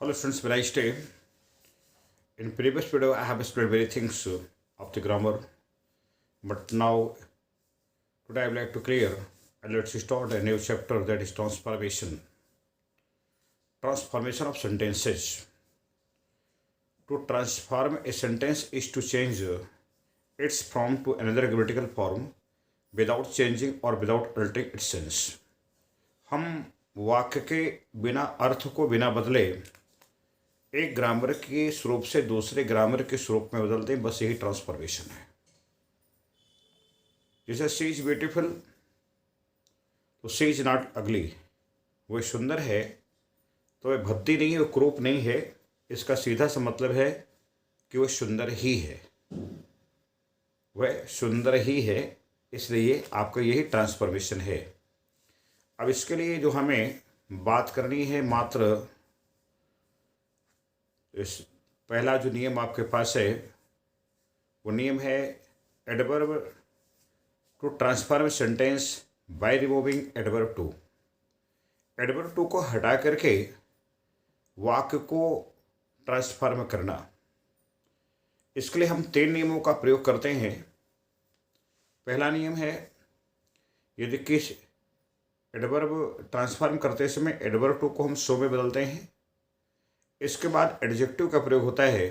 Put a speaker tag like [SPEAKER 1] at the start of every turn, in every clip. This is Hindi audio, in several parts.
[SPEAKER 1] Hello students, very nice day. In previous video, I have explained many things of the grammar, but now today I would like to clear and let's start a new chapter, that is transformation. Transformation of sentences. To transform a sentence is to change its form to another grammatical form without changing or without altering its sense. हम वाक्य के बिना अर्थ को बिना बदले एक ग्रामर के स्वरूप से दूसरे ग्रामर के स्वरूप में बदलते हैं, बस यही ट्रांसफॉर्मेशन है। जैसे शी इज ब्यूटीफुल, तो शी इज नॉट अगली, वह सुंदर है तो वह भद्दी नहीं है, वह क्रूप नहीं है। इसका सीधा सा मतलब है कि वह सुंदर ही है, वह सुंदर ही है, इसलिए आपका यही ट्रांसफॉर्मेशन है। अब इसके लिए जो हमें बात करनी है, मात्र इस पहला जो नियम आपके पास है वो नियम है adverb to transform sentence by removing adverb too. Adverb too को हटा करके वाक्य को ट्रांसफॉर्म करना। इसके लिए हम 3 नियमों का प्रयोग करते हैं। पहला नियम है, यदि किस एडवर्ब ट्रांसफॉर्म करते समय एडवर्ब टू को हम सो में बदलते हैं। इसके बाद एडजेक्टिव का प्रयोग होता है।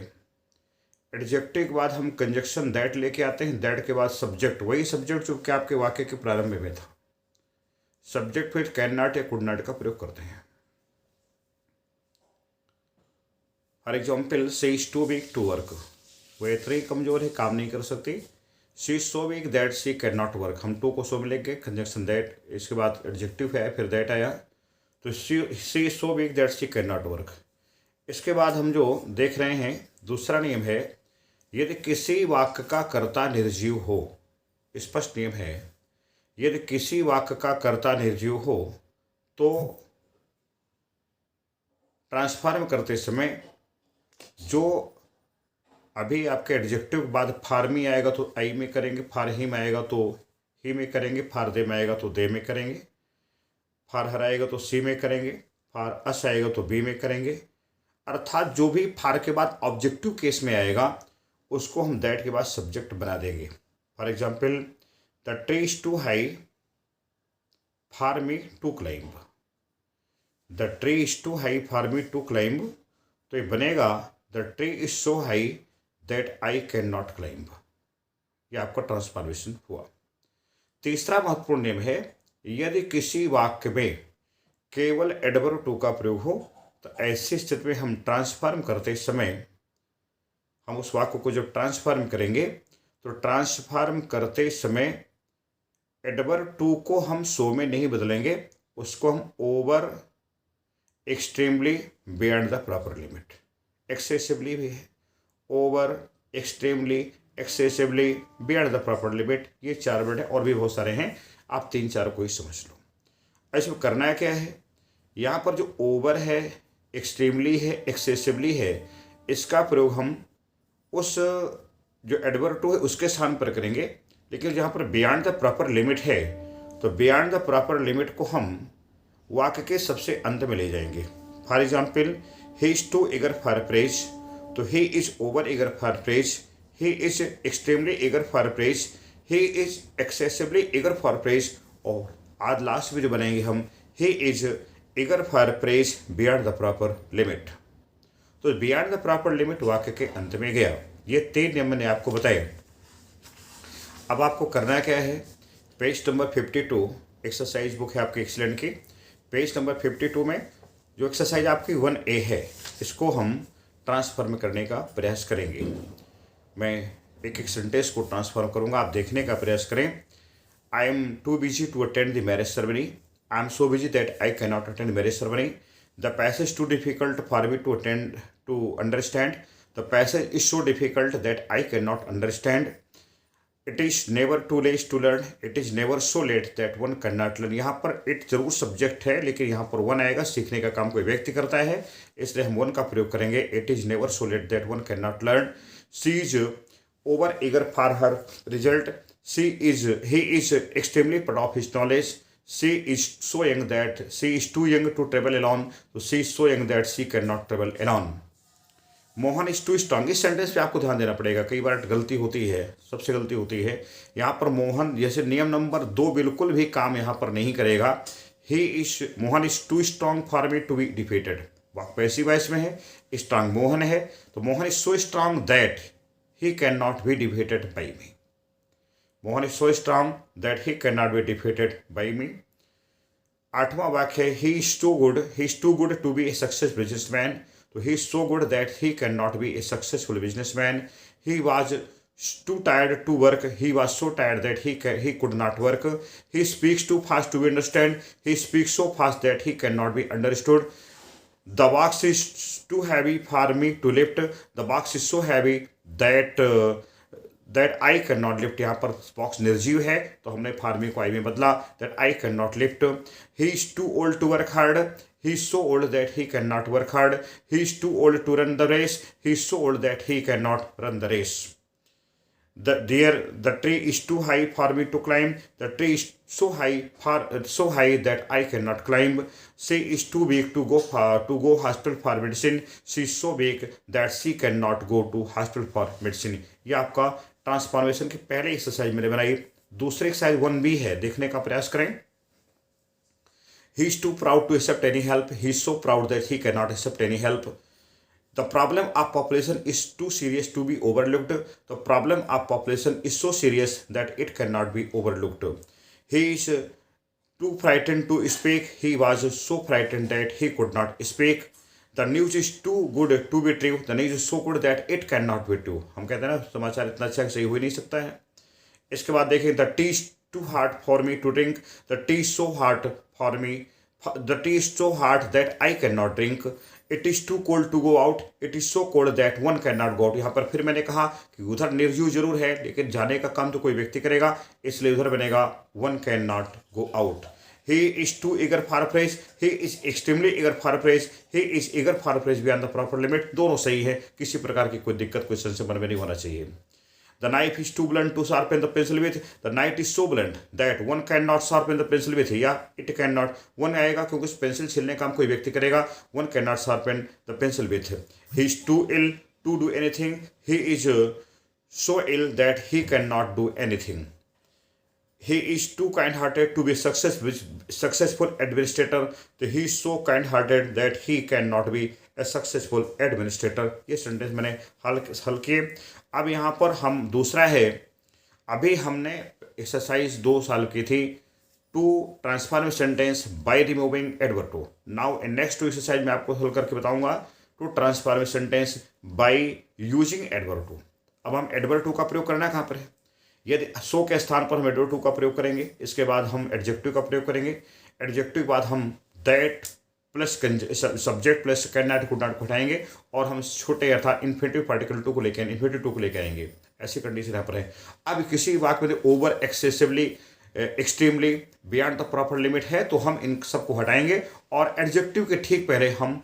[SPEAKER 1] एडजेक्टिव के बाद हम कंजक्शन दैट लेके आते हैं। दैट के बाद सब्जेक्ट, वही सब्जेक्ट जो कि आपके वाक्य के प्रारंभ में था। सब्जेक्ट फिर कैन नॉट या कुड नॉट का प्रयोग करते हैं। For example, she is too weak to work, वह इतनी कमजोर है, काम नहीं कर सकती। She is so weak that she can not work, हम टू को सो में लेंगे, कंजक्शन दैट, इसके बाद एडजेक्टिव है, फिर दैट आया, तो she is so weak that she can not work. इसके बाद हम जो देख रहे हैं दूसरा नियम है, यदि किसी वाक्य का कर्ता निर्जीव हो। स्पष्ट नियम है, यदि किसी वाक्य का कर्ता निर्जीव हो तो ट्रांसफॉर्म करते समय जो अभी आपके एडजेक्टिव के बाद फार में आएगा तो आई में करेंगे, फार ही में आएगा तो ही में करेंगे, फार दे में आएगा तो दे में करेंगे, फार हर आएगा तो सी में करेंगे, फार अस आएगा तो बी में करेंगे। अर्थात जो भी फार के बाद ऑब्जेक्टिव केस में आएगा उसको हम दैट के बाद सब्जेक्ट बना देंगे। For example, the tree is too high for me to climb. The tree is too high for me to climb, तो ये बनेगा the tree is so high that I can not climb. ये आपका ट्रांसफॉर्मेशन हुआ। तीसरा महत्वपूर्ण नियम है, यदि किसी वाक्य में केवल एडवर्ब टू का प्रयोग हो तो ऐसी स्थिति में हम ट्रांसफॉर्म करते समय, हम उस वाक्य को जब ट्रांसफॉर्म करेंगे तो ट्रांसफॉर्म करते समय एडवर्ब टू को हम सो में नहीं बदलेंगे, उसको हम over, extremely, beyond the proper limit, excessively भी है, over, extremely, excessively, beyond the proper limit, ये 4 वर्ड हैं, और भी बहुत सारे हैं, आप 3-4 को ही समझ लो। ऐसे करना क्या है, यहाँ पर जो ओवर है, एक्सट्रीमली है, एक्सेसिवली है, इसका प्रयोग हम उस जो एडवर्ब टू है उसके स्थान पर करेंगे। लेकिन जहाँ पर बियॉन्ड द प्रॉपर लिमिट है तो बियॉन्ड द प्रॉपर लिमिट को हम वाक्य के सबसे अंत में ले जाएंगे। For example, he is too eager for praise, तो he is over eager for praise, he is extremely eager for praise, he is excessively eager for praise, और आज लास्ट में जो बनाएंगे हम, he is eager for praise beyond the proper limit. तो बियॉन्ड द प्रॉपर लिमिट वाक्य के अंत में गया। ये 3 नियम मैंने आपको बताए। अब आपको करना क्या है, पेज नंबर 52 एक्सरसाइज बुक है आपकी एक्सीलेंट की, पेज नंबर 52 में जो एक्सरसाइज आपकी 1A है, इसको हम ट्रांसफॉर्म करने का प्रयास करेंगे। मैं एक सेंटेंस को ट्रांसफॉर्म करूंगा, आप देखने का प्रयास करें। I am too busy to attend the marriage ceremony, I am so busy that I cannot attend marriage ceremony. The passage is too difficult for me to understand. The passage is so difficult that I cannot understand. It is never too late to learn. It is never so late that one cannot learn. यहाँ पर it जरूर सब्जेक्ट है, लेकिन यहाँ पर one आएगा, सीखने का काम कोई व्यक्ति करता है, इसलिए हम one का प्रयोग करेंगे। It is never so late that one cannot learn. She is over eager for her result. He is extremely proud of his knowledge. she is so young that she is too young to travel alone, तो she is so young that she cannot travel alone. Mohan is too strong, इस सेंटेंस पे आपको ध्यान देना पड़ेगा, कई बार गलती होती है, सबसे गलती होती है यहाँ पर। मोहन जैसे नियम नंबर 2 बिल्कुल भी काम यहाँ पर नहीं करेगा। Mohan is too strong for me to be defeated, passive voice में है, स्ट्रांग मोहन है, तो Mohan is so strong that he can not be defeated by me. Mohan is so strong that he can not be defeated by me. 8वां वाक्य है he is too good to be a success businessman, तो he is so good that he can not be a successful businessman. He was too tired to work, he was so tired that he could not work. He speaks too fast to be understood, he speaks so fast that he cannot be understood. The box is too heavy for me to lift, the box is so heavy that I cannot lift. यहाँ पर बॉक्स निर्जीव है तो हमने for me को I में बदला, that I cannot lift. He is too old to work hard, he is so old that he cannot work hard. He is too old to run the race, he is so old that he cannot run the race. The tree is too high for me to climb, the tree is so high that I cannot climb. She is too big to go hospital for medicine, she is so big that she cannot go to hospital for medicine. ये आपका ट्रांसफॉर्मेशन की पहले एक्सरसाइज मैंने बनाई। दूसरी एक्सरसाइज 1B है, देखने का प्रयास करें। He is too proud to accept any help, he is so proud that he cannot accept any help. The problem of population is too serious to be overlooked. The problem of population is so serious that it cannot be overlooked. He is too frightened to speak. He was so frightened that he could not speak. The news is too good to be true. The news is so good that it cannot be true. हम कहते हैं ना समाचार इतना अच्छा सही हो ही नहीं सकता है। इसके बाद देखें, the tea is too hard for me to drink. The tea is so hard for me. The tea is so hard that I cannot drink. It is too cold to go out. It is so cold that one cannot go out. यहाँ पर फिर मैंने कहा कि उधर निर्जीव जरूर है लेकिन जाने का काम तो कोई व्यक्ति करेगा, इसलिए उधर बनेगा one cannot go out. He is too eager for praise. He is extremely eager for praise. He is eager for praise beyond the proper limit. दोनों सही है, किसी प्रकार की कोई दिक्कत, कोई संशय मन में नहीं होना चाहिए। The knife is too blunt to sharpen the pencil with. The knife is so blunt that one cannot sharpen the pencil with. या it cannot, one आएगा क्योंकि उस पेंसिल छीलने का काम कोई व्यक्ति करेगा। One cannot sharpen the pencil with. He is too ill to do anything. He is so ill that he cannot do anything. He is too kind-hearted to be successful administrator. He is so kind-hearted that he cannot be a successful administrator. ये सेंटेंस मैंने हल किए। अब यहाँ पर हम दूसरा है, अभी हमने एक्सरसाइज 2 साल की थी, to transform sentence by removing adverb too. Now in next 2 exercise मैं आपको हल करके बताऊंगा to transform sentence by using adverb too. अब हम एडवर्ब टू का प्रयोग करना है कहाँ पर है? यदि सो के स्थान पर हम एडवर्ब टू का प्रयोग करेंगे, इसके बाद हम एडजेक्टिव का प्रयोग करेंगे, एडजेक्टिव के बाद हम that plus subject plus can not could not को हटाएंगे और हम छोटे अर्थात इन्फिनेटिव पार्टिकल टू को लेकर इन्फिनेटिव टू को लेकर आएंगे। ऐसी कंडीशन यहाँ पर है। अब किसी वाक्य में over excessively extremely beyond the proper limit है तो हम इन सबको हटाएंगे और एडजेक्टिव के ठीक पहले हम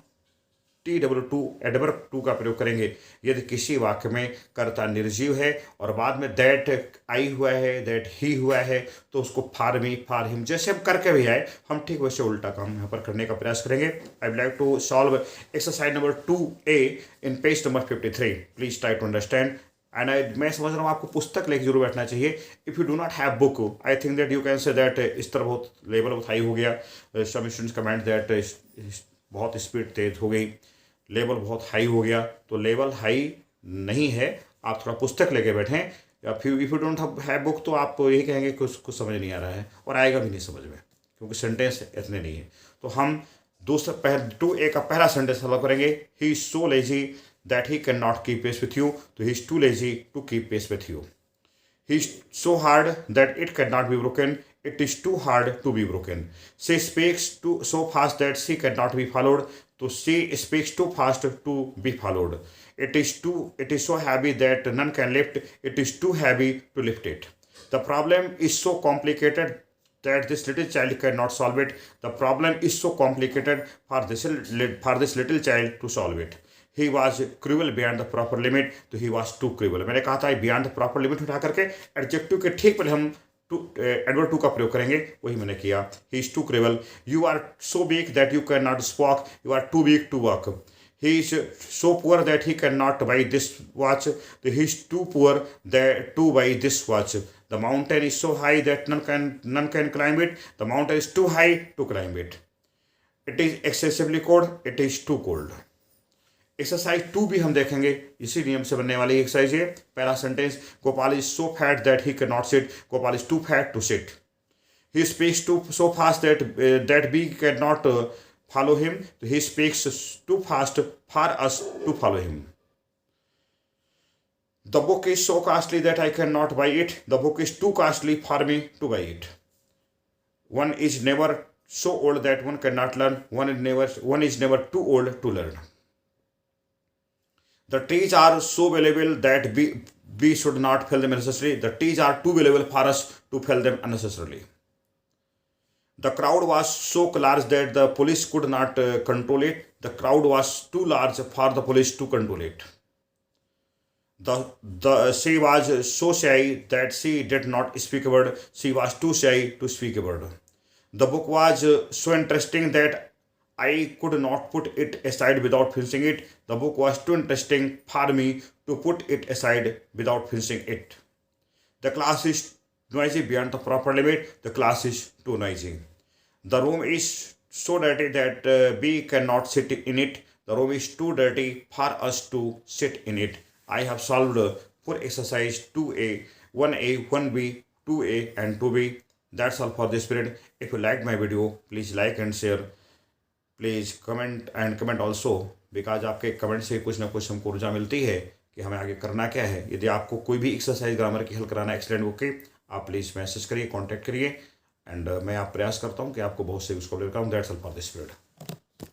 [SPEAKER 1] TW2 एडवर्ब टू का प्रयोग करेंगे। यदि किसी वाक्य में कर्ता निर्जीव है और बाद में दैट आई हुआ है, दैट ही हुआ है, तो उसको फॉर मी, फॉर हिम जैसे हम करके भी आए, हम ठीक वैसे उल्टा काम यहाँ पर करने का प्रयास करेंगे। I would like to solve exercise number 2A in page number 53। Please try to understand and मैं समझ रहा हूँ आपको पुस्तक लेकर जरूर बैठना चाहिए। If you do not have book, I think that you can say that इस तरह बहुत लेवल बहुत हाई हो गया। सम स्टूडेंट्स कमेंट दैट बहुत स्पीड तेज हो गई, लेवल बहुत हाई हो गया, तो लेवल हाई नहीं है, आप थोड़ा पुस्तक लेके बैठें। या फिर if you don't have book तो आप यही कहेंगे कि उसको समझ नहीं आ रहा है और आएगा भी नहीं समझ में क्योंकि सेंटेंस इतने नहीं है। तो हम दूसरा 2A का पहला सेंटेंस हल करेंगे। He is so lazy that he can not keep pace with you, तो he is too lazy to keep pace with you. He is so hard that it can not be broken, it is too hard to be broken. She speaks so fast that she cannot be followed. So she speaks too fast to be followed. It is so heavy that none can lift. It is too heavy to lift it. The problem is so complicated that this little child cannot solve it. The problem is so complicated for this little child to solve it. He was cruel beyond the proper limit. तो he was too cruel. मैंने कहा था beyond the proper limit उठा करके एडजेक्टिव के ठीक पहले हम टू एडवर्ब टू का प्रयोग करेंगे, वही मैंने किया। He is too cruel, you are so weak that you can not स्पॉक, you are too weak to walk. He is so poor that he cannot buy this watch. He is too poor that to buy this watch. The mountain is so high that none can climb it. The mountain is too high to climb it. It is excessively cold. It is too cold. Exercise 2 भी हम देखेंगे, इसी नियम से बनने वाली एक्सरसाइज है। पहला sentence, Gopal is so fat that he can not sit, Gopal is too fat to sit. He speaks too so fast that we can not follow him, he speaks too fast for us to follow him. The book is so costly that I cannot buy it, the book is too costly for me to buy it. One is never so old that one cannot learn, one is never too old to learn. The trees are so valuable that we should not fell them unnecessarily, the trees are too valuable for us to fell them unnecessarily. The crowd was so large that the police could not control it. The crowd was too large for the police to control it. She was so shy that she did not speak a word. She was too shy to speak a word. The book was so interesting that I could not put it aside without finishing it. The book was too interesting for me to put it aside without finishing it. The class is noisy beyond the proper limit. The class is too noisy. The room is so dirty that we cannot sit in it. The room is too dirty for us to sit in it. I have solved for exercise 2A, 1A, 1B, 2A and 2B. That's all for this period. If you liked my video, please like and share. Please comment also, because आपके कमेंट से कुछ ना कुछ हमको ऊर्जा मिलती है कि हमें आगे करना क्या है। यदि आपको कोई भी एक्सरसाइज ग्रामर की हल कराना है एक्सीलेंट बुक के, आप प्लीज़ मैसेज करिए, कॉन्टैक्ट करिए, एंड मैं आप प्रयास करता हूँ कि आपको बहुत से उसको कराऊँ। That's all for this period.